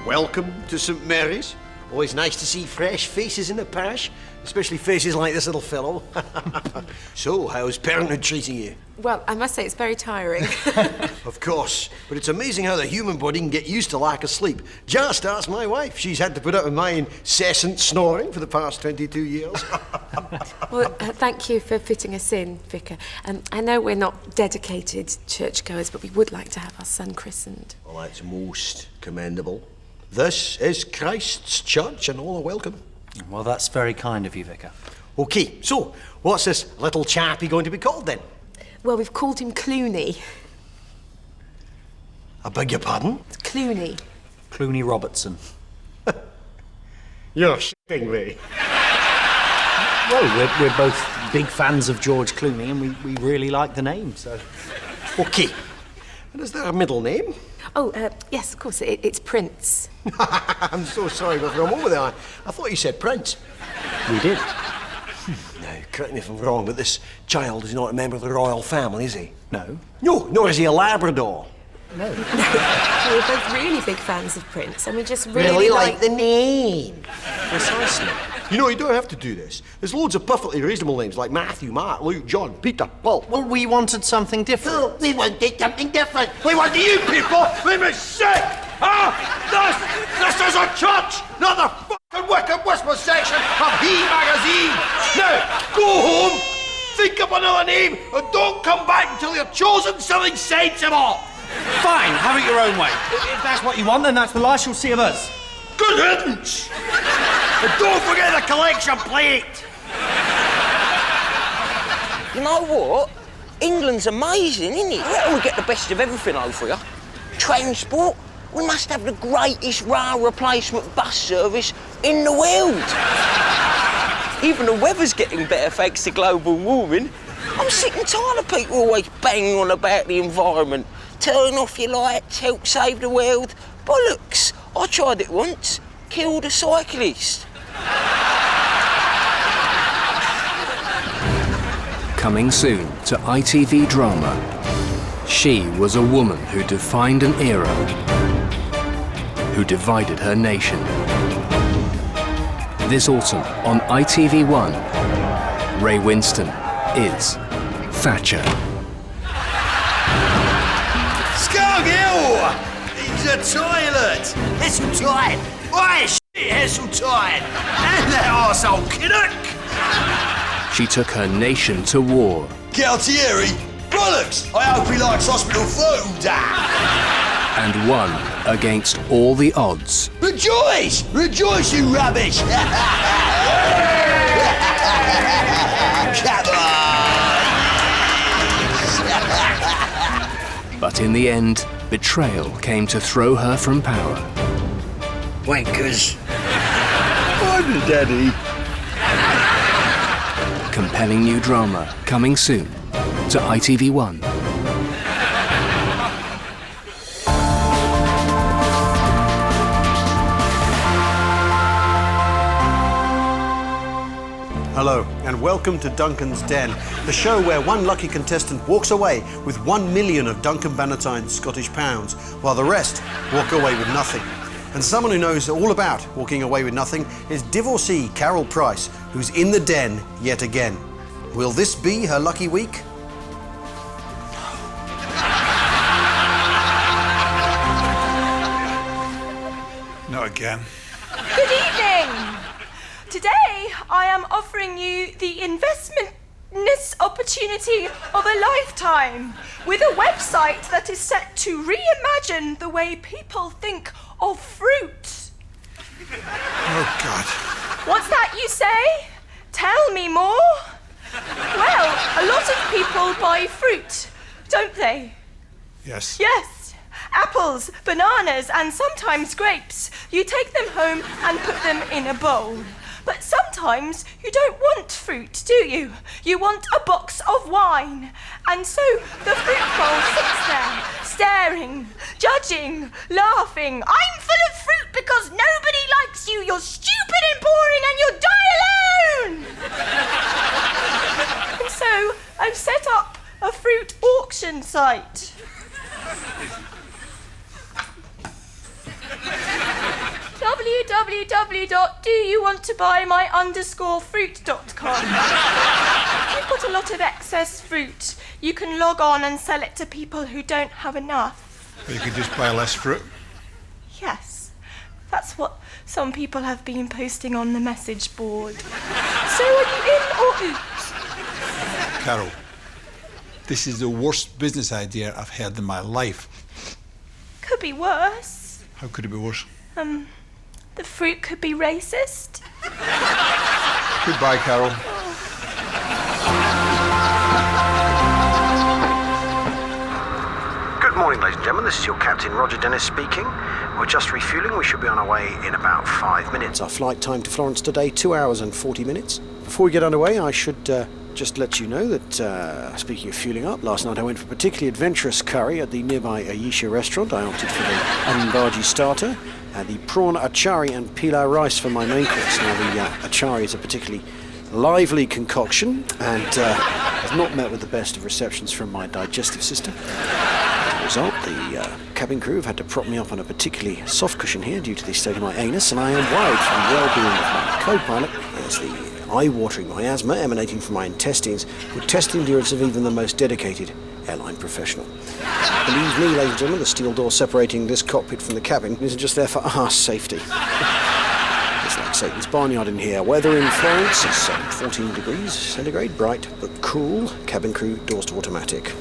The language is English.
welcome to St Mary's. Always nice to see fresh faces in the parish, especially faces like this little fellow. So, how's parenthood treating you? Well, I must say it's very tiring. Of course, but it's amazing how the human body can get used to lack of sleep. Just ask my wife. She's had to put up with my incessant snoring for the past 22 years. Well, thank you for fitting us in, Vicar. I know we're not dedicated churchgoers, but we would like to have our son christened. Well, that's most commendable. This is Christ's church and all are welcome. Well, that's very kind of you, Vicar. OK, so what's this little chappie going to be called then? Well, we've called him Clooney. I beg your pardon? It's Clooney. Clooney Robertson. You're shitting me. Well, we're both big fans of George Clooney and we really like the name, so... OK. And is there a middle name? Oh, yes, of course, it's Prince. I'm so sorry, but for a moment there, I thought you said Prince. We did. Now, correct me if I'm wrong, but this child is not a member of the royal family, is he? No. No, nor is he a Labrador. No. We're both really big fans of Prince, and we just really like the name. Precisely. You know, you don't have to do this. There's loads of perfectly reasonable names like Matthew, Mark, Luke, John, Peter, Paul. Well, we wanted something different. Oh, we wanted something different. We wanted you people. Let me sick. This is a church, not the fucking wicked whisper section of He magazine. Now, go home, think up another name, and don't come back until you've chosen something sensible. Fine, have it your own way. If that's what you want, then that's the last you'll see of us. Good riddance. And don't forget the collection plate. You know what? England's amazing, isn't it? Where do we get the best of everything over here? Transport. We must have the greatest rail replacement bus service in the world. Even the weather's getting better thanks to global warming. I'm sick and tired of people always banging on about the environment. Turn off your lights, help save the world. Bollocks! I tried it once. Killed a cyclist. Coming soon to ITV drama. She was a woman who defined an era, who divided her nation. This autumn on ITV1, Ray Winston is Thatcher. Scargill! He's a toilet! Heseltine! Why, shit, Heseltine! And that arsehole Comedic! She took her nation to war. Galtieri! Bollocks! I hope he likes hospital food! And won against all the odds. Rejoice! Rejoice, you rubbish! Come on! But in the end, betrayal came to throw her from power. Wankers. I'm the daddy. Compelling new drama coming soon to ITV1. Hello, and welcome to Duncan's Den, the show where one lucky contestant walks away with 1 million of Duncan Bannatyne's Scottish pounds, while the rest walk away with nothing. And someone who knows all about walking away with nothing is divorcee Carol Price, who's in the den yet again. Will this be her lucky week? Not again. Good evening! Today, I am offering you the investment-ness opportunity of a lifetime with a website that is set to reimagine the way people think of fruit. Oh, God. What's that you say? Tell me more? Well, a lot of people buy fruit, don't they? Yes. Yes. Apples, bananas, and sometimes grapes. You take them home and put them in a bowl. But sometimes you don't want fruit, do you? You want a box of wine. And so the fruit bowl sits there, staring, judging, laughing. I'm full of fruit because nobody likes you. You're stupid and boring and you'll die alone! And so I've set up a fruit auction site. www.doyouwanttobuymy_fruit.com. If you've got a lot of excess fruit, you can log on and sell it to people who don't have enough. Or you could just buy less fruit. Yes, that's what some people have been posting on the message board. So are you in or out? Carol, this is the worst business idea I've heard in my life. Could be worse. How could it be worse? The fruit could be racist. Goodbye, Carol. Good morning, ladies and gentlemen. This is your Captain Roger Dennis speaking. We're just refueling. We should be on our way in about 5 minutes. Our flight time to Florence today, 2 hours and 40 minutes. Before we get underway, I should just let you know that, speaking of fueling up, last night I went for a particularly adventurous curry at the nearby Ayesha restaurant. I opted for the Anbaji starter, the prawn achari and pilau rice for my main course. Now, the achari is a particularly lively concoction and has not met with the best of receptions from my digestive system. As a result, the cabin crew have had to prop me up on a particularly soft cushion here due to the state of my anus, and I am worried for the well-being of my co-pilot. There's the eye-watering miasma emanating from my intestines would test the endurance of even the most dedicated airline professional. Believe me, ladies and gentlemen, the steel door separating this cockpit from the cabin isn't just there for our safety. It's like Satan's barnyard in here. Weather in Florence is 14 degrees centigrade, bright but cool. Cabin crew, doors to automatic.